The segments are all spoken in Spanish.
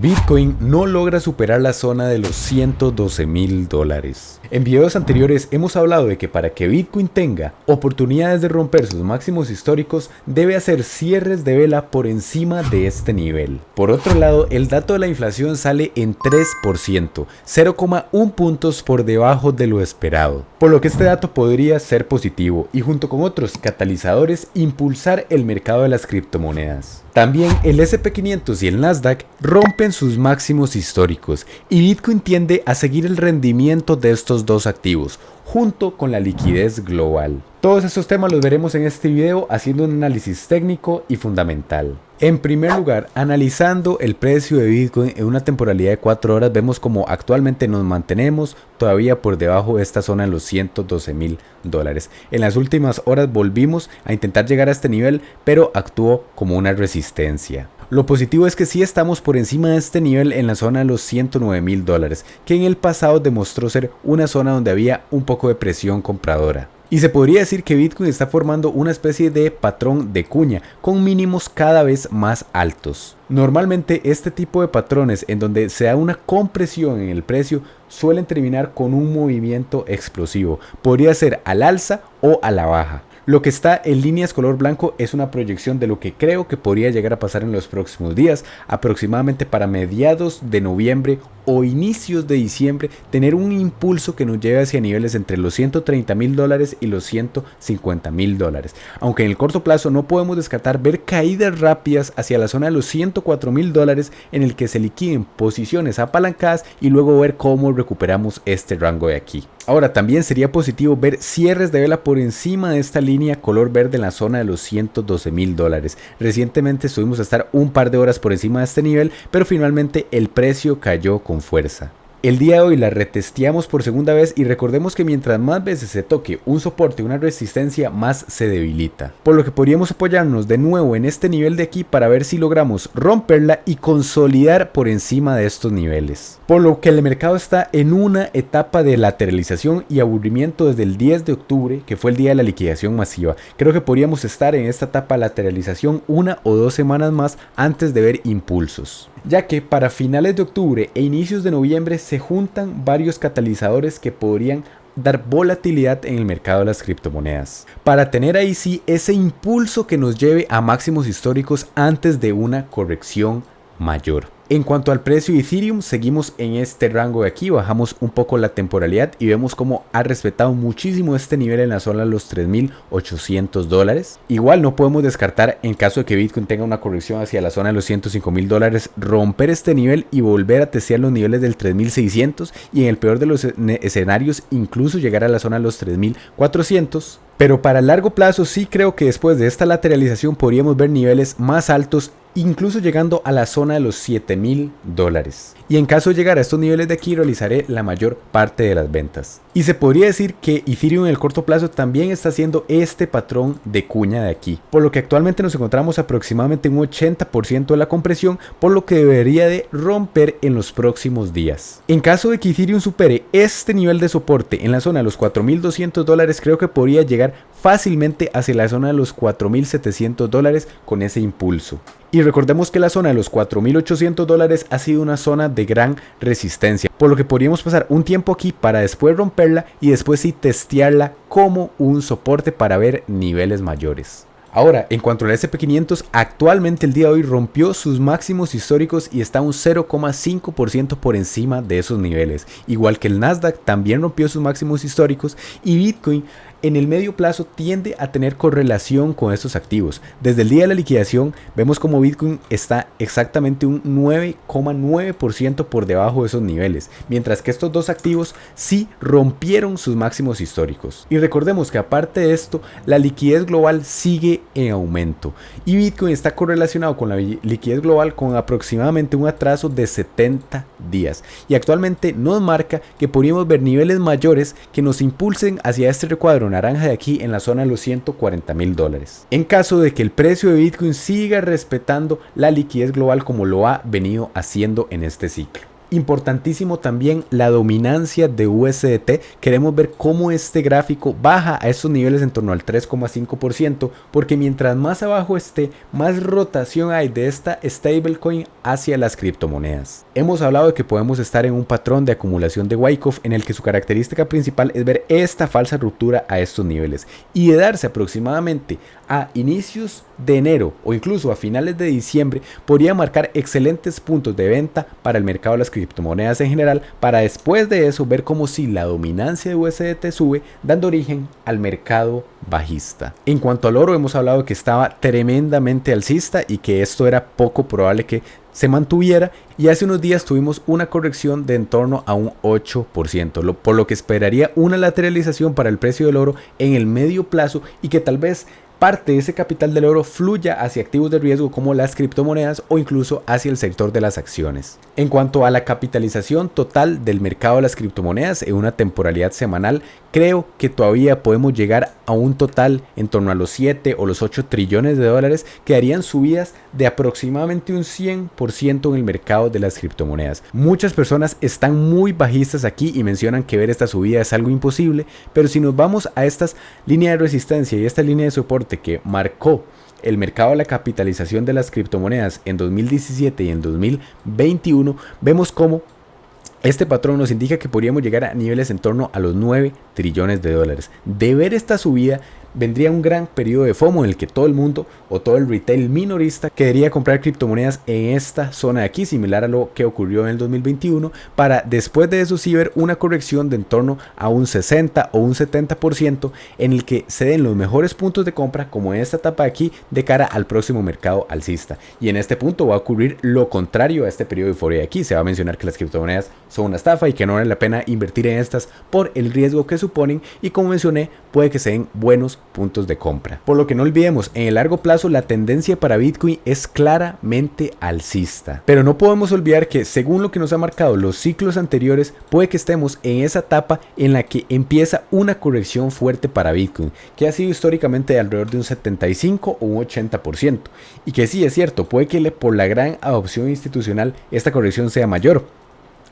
Bitcoin no logra superar la zona de los $112,000. En videos anteriores hemos hablado de que para que Bitcoin tenga oportunidades de romper sus máximos históricos, debe hacer cierres de vela por encima de este nivel. Por otro lado, el dato de la inflación sale en 3%, 0,1 puntos por debajo de lo esperado, por lo que este dato podría ser positivo y junto con otros catalizadores impulsar el mercado de las criptomonedas. También el S&P500 y el Nasdaq rompen sus máximos históricos y Bitcoin tiende a seguir el rendimiento de estos dos activos, junto con la liquidez global. Todos estos temas los veremos en este video haciendo un análisis técnico y fundamental. En primer lugar, analizando el precio de Bitcoin en una temporalidad de 4 horas, vemos como actualmente nos mantenemos todavía por debajo de esta zona de los $112,000. En las últimas horas volvimos a intentar llegar a este nivel, pero actuó como una resistencia. Lo positivo es que sí estamos por encima de este nivel en la zona de los $109,000, que en el pasado demostró ser una zona donde había un poco de presión compradora. Y se podría decir que Bitcoin está formando una especie de patrón de cuña, con mínimos cada vez más altos. Normalmente este tipo de patrones en donde se da una compresión en el precio suelen terminar con un movimiento explosivo. Podría ser al alza o a la baja. Lo que está en líneas color blanco es una proyección de lo que creo que podría llegar a pasar en los próximos días, aproximadamente para mediados de noviembre o inicios de diciembre, tener un impulso que nos lleve hacia niveles entre los $130,000 y los $150,000. Aunque en el corto plazo no podemos descartar ver caídas rápidas hacia la zona de los $104,000 en el que se liquiden posiciones apalancadas y luego ver cómo recuperamos este rango de aquí. Ahora también sería positivo ver cierres de vela por encima de esta línea color verde en la zona de los $112,000. Recientemente estuvimos a estar un par de horas por encima de este nivel, pero finalmente el precio cayó con fuerza. El día de hoy la retesteamos por segunda vez y recordemos que mientras más veces se toque un soporte o una resistencia, más se debilita. Por lo que podríamos apoyarnos de nuevo en este nivel de aquí para ver si logramos romperla y consolidar por encima de estos niveles. Por lo que el mercado está en una etapa de lateralización y aburrimiento desde el 10 de octubre, que fue el día de la liquidación masiva. Creo que podríamos estar en esta etapa de lateralización 1 o 2 semanas más antes de ver impulsos, ya que para finales de octubre e inicios de noviembre se juntan varios catalizadores que podrían dar volatilidad en el mercado de las criptomonedas, para tener ahí sí ese impulso que nos lleve a máximos históricos antes de una corrección mayor. En cuanto al precio de Ethereum, seguimos en este rango de aquí, bajamos un poco la temporalidad y vemos cómo ha respetado muchísimo este nivel en la zona de los $3,800. Igual no podemos descartar, en caso de que Bitcoin tenga una corrección hacia la zona de los $105,000, romper este nivel y volver a testear los niveles del 3,600 y en el peor de los escenarios incluso llegar a la zona de los 3,400. Pero para largo plazo sí creo que después de esta lateralización podríamos ver niveles más altos, incluso llegando a la zona de los $7,000. Y en caso de llegar a estos niveles de aquí, realizaré la mayor parte de las ventas. Y se podría decir que Ethereum en el corto plazo también está haciendo este patrón de cuña de aquí, por lo que actualmente nos encontramos aproximadamente un 80% de la compresión, por lo que debería de romper en los próximos días. En caso de que Ethereum supere este nivel de soporte en la zona de los $4,200, creo que podría llegar fácilmente hacia la zona de los $4,700 con ese impulso. Y recordemos que la zona de los $4,800 ha sido una zona de gran resistencia, por lo que podríamos pasar un tiempo aquí para después romperla y después sí testearla como un soporte para ver niveles mayores. Ahora, en cuanto al S&P500, actualmente el día de hoy rompió sus máximos históricos y está un 0,5% por encima de esos niveles. Igual que el Nasdaq también rompió sus máximos históricos y Bitcoin en el medio plazo tiende a tener correlación con estos activos. Desde el día de la liquidación vemos como Bitcoin está exactamente un 9,9% por debajo de esos niveles, mientras que estos dos activos sí rompieron sus máximos históricos. Y recordemos que aparte de esto, la liquidez global sigue en aumento y Bitcoin está correlacionado con la liquidez global con aproximadamente un atraso de 70 días y actualmente nos marca que podríamos ver niveles mayores que nos impulsen hacia este recuadro naranja de aquí en la zona de los $140,000. En caso de que el precio de Bitcoin siga respetando la liquidez global como lo ha venido haciendo en este ciclo. Importantísimo también la dominancia de USDT. Queremos ver cómo este gráfico baja a estos niveles en torno al 3,5%, porque mientras más abajo esté, más rotación hay de esta stablecoin hacia las criptomonedas. Hemos hablado de que podemos estar en un patrón de acumulación de Wyckoff en el que su característica principal es ver esta falsa ruptura a estos niveles, y de darse aproximadamente a inicios de enero o incluso a finales de diciembre podría marcar excelentes puntos de venta para el mercado de las criptomonedas en general, para después de eso ver como si la dominancia de USDT sube, dando origen al mercado bajista. En cuanto al oro, hemos hablado de que estaba tremendamente alcista y que esto era poco probable que se mantuviera, y hace unos días tuvimos una corrección de en torno a un 8%, por lo que esperaría una lateralización para el precio del oro en el medio plazo y que tal vez parte de ese capital del oro fluya hacia activos de riesgo como las criptomonedas o incluso hacia el sector de las acciones. En cuanto a la capitalización total del mercado de las criptomonedas en una temporalidad semanal, creo que todavía podemos llegar a un total en torno a los 7 o los 8 trillones de dólares, que harían subidas de aproximadamente un 100% en el mercado de las criptomonedas. Muchas personas están muy bajistas aquí y mencionan que ver esta subida es algo imposible, pero si nos vamos a estas líneas de resistencia y esta línea de soporte que marcó el mercado de la capitalización de las criptomonedas en 2017 y en 2021, vemos cómo este patrón nos indica que podríamos llegar a niveles en torno a los 9 trillones de dólares. De ver esta subida, vendría un gran periodo de FOMO en el que todo el mundo o todo el retail minorista querría comprar criptomonedas en esta zona de aquí, similar a lo que ocurrió en el 2021, para después de eso sí ver una corrección de en torno a un 60 o un 70% en el que se den los mejores puntos de compra, como en esta etapa de aquí, de cara al próximo mercado alcista. Y en este punto va a ocurrir lo contrario a este periodo de euforia de aquí. Se va a mencionar que las criptomonedas son una estafa y que no vale la pena invertir en estas por el riesgo que suponen, y como mencioné, puede que se den buenos puntos de compra. Por lo que no olvidemos, en el largo plazo la tendencia para Bitcoin es claramente alcista, pero no podemos olvidar que según lo que nos ha marcado los ciclos anteriores, puede que estemos en esa etapa en la que empieza una corrección fuerte para Bitcoin, que ha sido históricamente de alrededor de un 75 o un 80%, y que sí es cierto, puede que por la gran adopción institucional esta corrección sea mayor,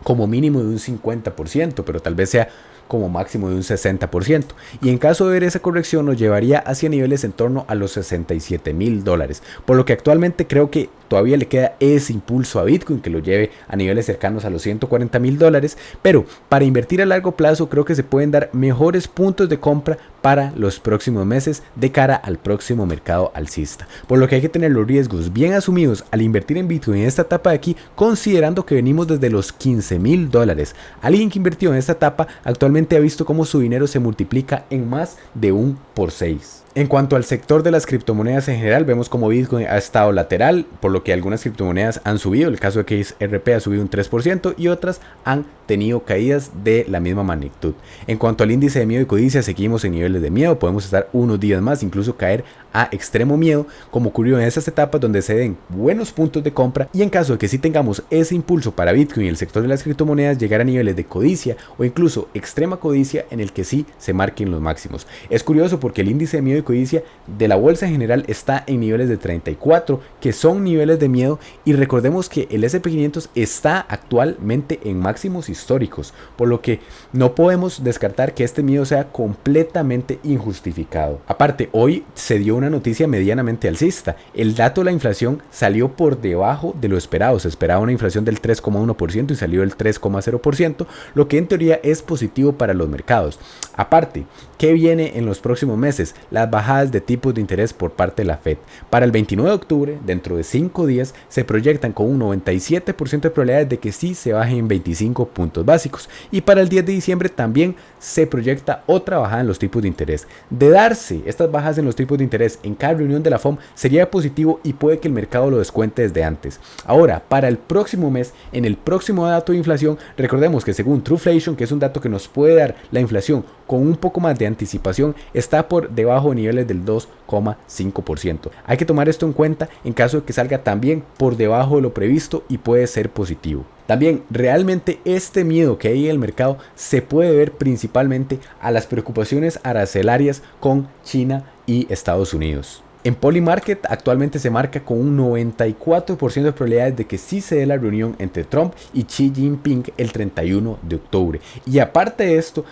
como mínimo de un 50%, pero tal vez sea como máximo de un 60%, y en caso de ver esa corrección nos llevaría hacia niveles en torno a los $67,000, por lo que actualmente creo que todavía le queda ese impulso a Bitcoin que lo lleve a niveles cercanos a los $140,000, pero para invertir a largo plazo creo que se pueden dar mejores puntos de compra para los próximos meses de cara al próximo mercado alcista, por lo que hay que tener los riesgos bien asumidos al invertir en Bitcoin en esta etapa de aquí, considerando que venimos desde los $15,000. Alguien que invirtió en esta etapa actualmente ha visto cómo su dinero se multiplica en más de un por 6. En cuanto al sector de las criptomonedas en general, vemos como Bitcoin ha estado lateral, por lo que algunas criptomonedas han subido. El caso de XRP ha subido un 3% y otras han tenido caídas de la misma magnitud. En cuanto al índice de miedo y codicia, seguimos en niveles de miedo, podemos estar unos días más, incluso caer a extremo miedo, como ocurrió en esas etapas donde se den buenos puntos de compra, y en caso de que sí tengamos ese impulso para Bitcoin y el sector de las criptomonedas, llegar a niveles de codicia o incluso extrema codicia en el que sí se marquen los máximos. Es curioso porque el índice de miedo y codicia de la bolsa en general está en niveles de 34, que son niveles de miedo, y recordemos que el S&P 500 está actualmente en máximos históricos, por lo que no podemos descartar que este miedo sea completamente injustificado. Aparte, hoy se dio una noticia medianamente alcista. El dato de la inflación salió por debajo de lo esperado. Se esperaba una inflación del 3,1% y salió el 3,0%, lo que en teoría es positivo para los mercados. Aparte, ¿qué viene en los próximos meses? Las bajadas de tipos de interés por parte de la Fed. Para el 29 de octubre, dentro de 5 días, se proyectan con un 97% de probabilidades de que sí se baje en 25 puntos básicos. Y para el 10 de diciembre también se proyecta otra bajada en los tipos de interés. De darse estas bajas en los tipos de interés en cada reunión de la FOM, sería positivo y puede que el mercado lo descuente desde antes. Ahora, para el próximo mes, en el próximo dato de inflación, recordemos que según Truflation, que es un dato que nos puede dar la inflación con un poco más de anticipación, está por debajo de niveles del 2,5%. Hay que tomar esto en cuenta en caso de que salga también por debajo de lo previsto, y puede ser positivo. También realmente este miedo que hay en el mercado se puede ver principalmente a las preocupaciones arancelarias con China y Estados Unidos. En Polymarket actualmente se marca con un 94% de probabilidades de que sí se dé la reunión entre Trump y Xi Jinping el 31 de octubre. Y aparte de esto,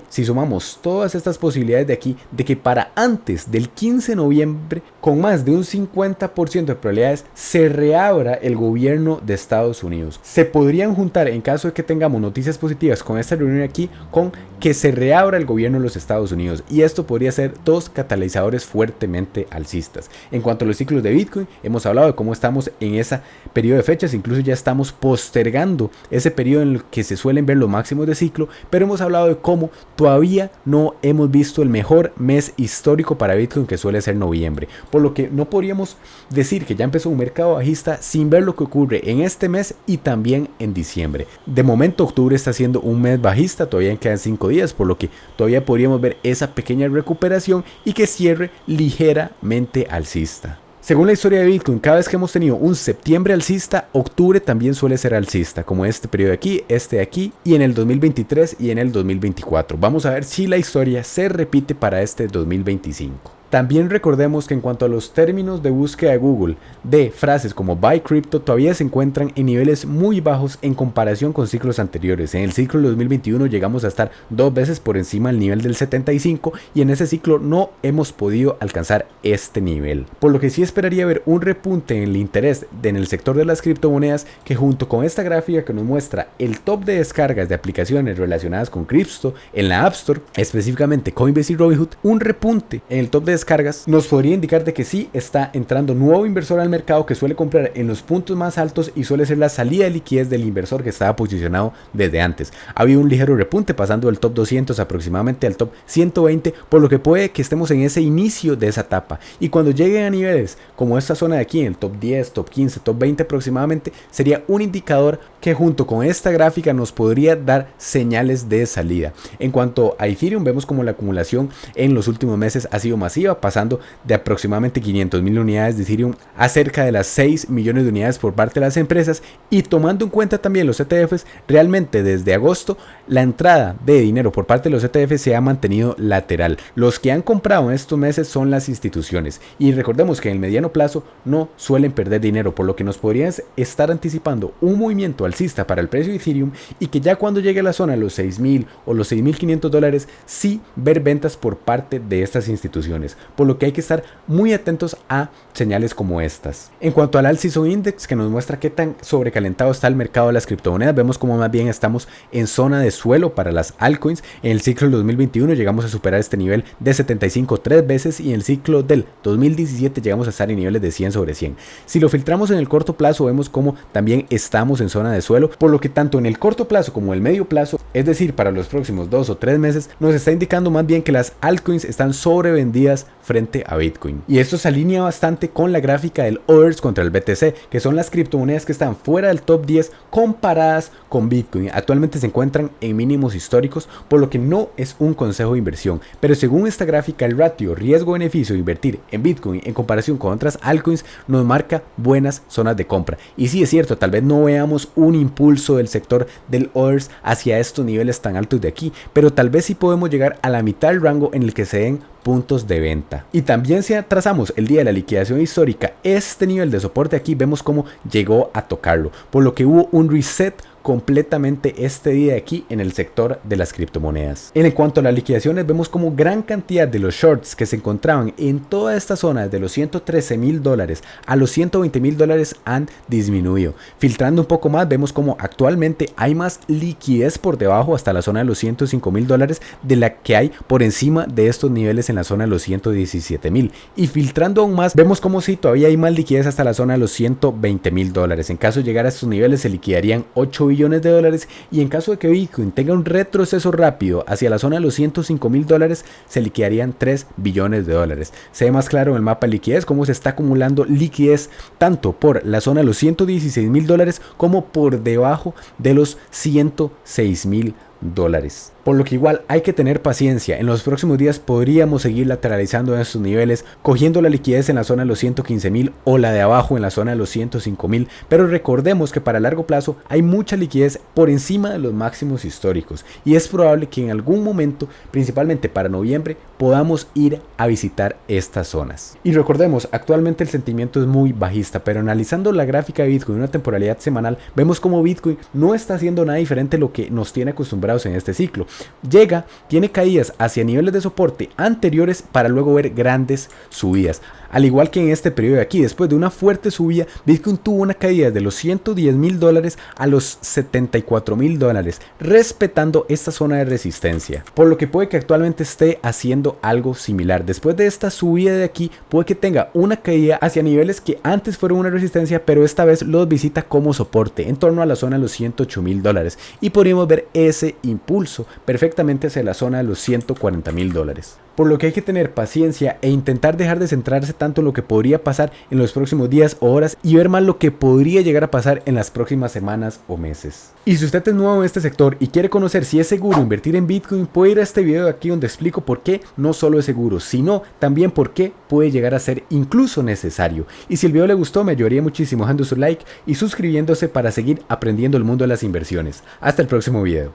si sumamos todas estas posibilidades de aquí, de que para antes del 15 de noviembre, con más de un 50% de probabilidades, se reabra el gobierno de Estados Unidos. Se podrían juntar, en caso de que tengamos noticias positivas con esta reunión aquí, con que se reabra el gobierno de los Estados Unidos, y esto podría ser dos catalizadores fuertemente alcistas. En cuanto a los ciclos de Bitcoin, hemos hablado de cómo estamos en ese periodo de fechas, incluso ya estamos postergando ese periodo en el que se suelen ver los máximos de ciclo, pero hemos hablado de cómo todavía no hemos visto el mejor mes histórico para Bitcoin, que suele ser noviembre, por lo que no podríamos decir que ya empezó un mercado bajista sin ver lo que ocurre en este mes y también en diciembre. De momento octubre está siendo un mes bajista, todavía quedan 5 días, por lo que todavía podríamos ver esa pequeña recuperación y que cierre ligeramente alcista. Según la historia de Bitcoin, cada vez que hemos tenido un septiembre alcista, octubre también suele ser alcista, como este periodo de aquí, este de aquí, y en el 2023 y en el 2024. Vamos a ver si la historia se repite para este 2025. También recordemos que en cuanto a los términos de búsqueda de Google de frases como buy crypto todavía se encuentran en niveles muy bajos en comparación con ciclos anteriores. En el ciclo de 2021 llegamos a estar 2 veces por encima del nivel del 75 y en ese ciclo no hemos podido alcanzar este nivel. Por lo que sí esperaría ver un repunte en el interés en el sector de las criptomonedas, que junto con esta gráfica que nos muestra el top de descargas de aplicaciones relacionadas con cripto en la App Store, específicamente Coinbase y Robinhood, un repunte en el top de descargas nos podría indicar de que sí está entrando nuevo inversor al mercado que suele comprar en los puntos más altos y suele ser la salida de liquidez del inversor que estaba posicionado desde antes. Ha habido un ligero repunte pasando del top 200 aproximadamente al top 120, por lo que puede que estemos en ese inicio de esa etapa, y cuando lleguen a niveles como esta zona de aquí, en el top 10, top 15, top 20 aproximadamente, sería un indicador que junto con esta gráfica nos podría dar señales de salida. En cuanto a Ethereum, vemos como la acumulación en los últimos meses ha sido masiva, pasando de aproximadamente 500,000 unidades de Ethereum a cerca de las 6 millones de unidades por parte de las empresas, y tomando en cuenta también los ETFs, realmente desde agosto la entrada de dinero por parte de los ETFs se ha mantenido lateral. Los que han comprado en estos meses son las instituciones, y recordemos que en el mediano plazo no suelen perder dinero, por lo que nos podrían estar anticipando un movimiento alcista para el precio de Ethereum, y que ya cuando llegue a la zona de los 6,000 o los 6,500 dólares sí ver ventas por parte de estas instituciones, por lo que hay que estar muy atentos a señales como estas. En cuanto al Alt-Season Index, que nos muestra qué tan sobrecalentado está el mercado de las criptomonedas, vemos como más bien estamos en zona de suelo para las altcoins. En el ciclo del 2021 llegamos a superar este nivel de 75 3 veces, y en el ciclo del 2017 llegamos a estar en niveles de 100 sobre 100. Si lo filtramos en el corto plazo, vemos como también estamos en zona de suelo, por lo que tanto en el corto plazo como el medio plazo, es decir para los próximos 2 o 3 meses, nos está indicando más bien que las altcoins están sobrevendidas frente a Bitcoin. Y esto se alinea bastante con la gráfica del Others contra el BTC, que son las criptomonedas que están fuera del top 10 comparadas con Bitcoin. Actualmente se encuentran en mínimos históricos, por lo que no es un consejo de inversión, pero según esta gráfica el ratio riesgo-beneficio de invertir en Bitcoin en comparación con otras altcoins nos marca buenas zonas de compra. Y sí es cierto, tal vez no veamos un impulso del sector del Others hacia estos niveles tan altos de aquí, pero tal vez sí podemos llegar a la mitad del rango en el que se den puntos de venta. Y también si trazamos el día de la liquidación histórica, este nivel de soporte aquí vemos cómo llegó a tocarlo, por lo que hubo un reset completamente este día de aquí en el sector de las criptomonedas. En cuanto a las liquidaciones, vemos como gran cantidad de los shorts que se encontraban en toda esta zona de los 113,000 dólares a los 120,000 dólares han disminuido. Filtrando un poco más, vemos como actualmente hay más liquidez por debajo hasta la zona de los 105,000 dólares de la que hay por encima de estos niveles en la zona de los 117,000. Y filtrando aún más, vemos como si todavía hay más liquidez hasta la zona de los 120,000 dólares. En caso de llegar a estos niveles se liquidarían 8 billones de dólares, y en caso de que Bitcoin tenga un retroceso rápido hacia la zona de los 105,000 dólares se liquidarían 3 billones de dólares. Se ve más claro en el mapa de liquidez cómo se está acumulando liquidez tanto por la zona de los 116,000 dólares como por debajo de los 106,000 dólares. Por lo que igual hay que tener paciencia, en los próximos días podríamos seguir lateralizando en estos niveles, cogiendo la liquidez en la zona de los 115.000 o la de abajo en la zona de los 105.000, pero recordemos que para largo plazo hay mucha liquidez por encima de los máximos históricos y es probable que en algún momento, principalmente para noviembre, podamos ir a visitar estas zonas. Y recordemos, actualmente el sentimiento es muy bajista, pero analizando la gráfica de Bitcoin en una temporalidad semanal, vemos como Bitcoin no está haciendo nada diferente a lo que nos tiene acostumbrados en este ciclo. Llega, tiene caídas hacia niveles de soporte anteriores para luego ver grandes subidas. Al igual que en este periodo de aquí, después de una fuerte subida, Bitcoin tuvo una caída de los 110.000 dólares a los 74.000 dólares, respetando esta zona de resistencia. Por lo que puede que actualmente esté haciendo algo similar. Después de esta subida de aquí, puede que tenga una caída hacia niveles que antes fueron una resistencia, pero esta vez los visita como soporte, en torno a la zona de los 108.000 dólares. Y podríamos ver ese impulso perfectamente hacia la zona de los 140.000 dólares. Por lo que hay que tener paciencia e intentar dejar de centrarse tanto en lo que podría pasar en los próximos días o horas y ver más lo que podría llegar a pasar en las próximas semanas o meses. Y si usted es nuevo en este sector y quiere conocer si es seguro invertir en Bitcoin, puede ir a este video de aquí donde explico por qué no solo es seguro, sino también por qué puede llegar a ser incluso necesario. Y si el video le gustó, me ayudaría muchísimo dejando su like y suscribiéndose para seguir aprendiendo el mundo de las inversiones. Hasta el próximo video.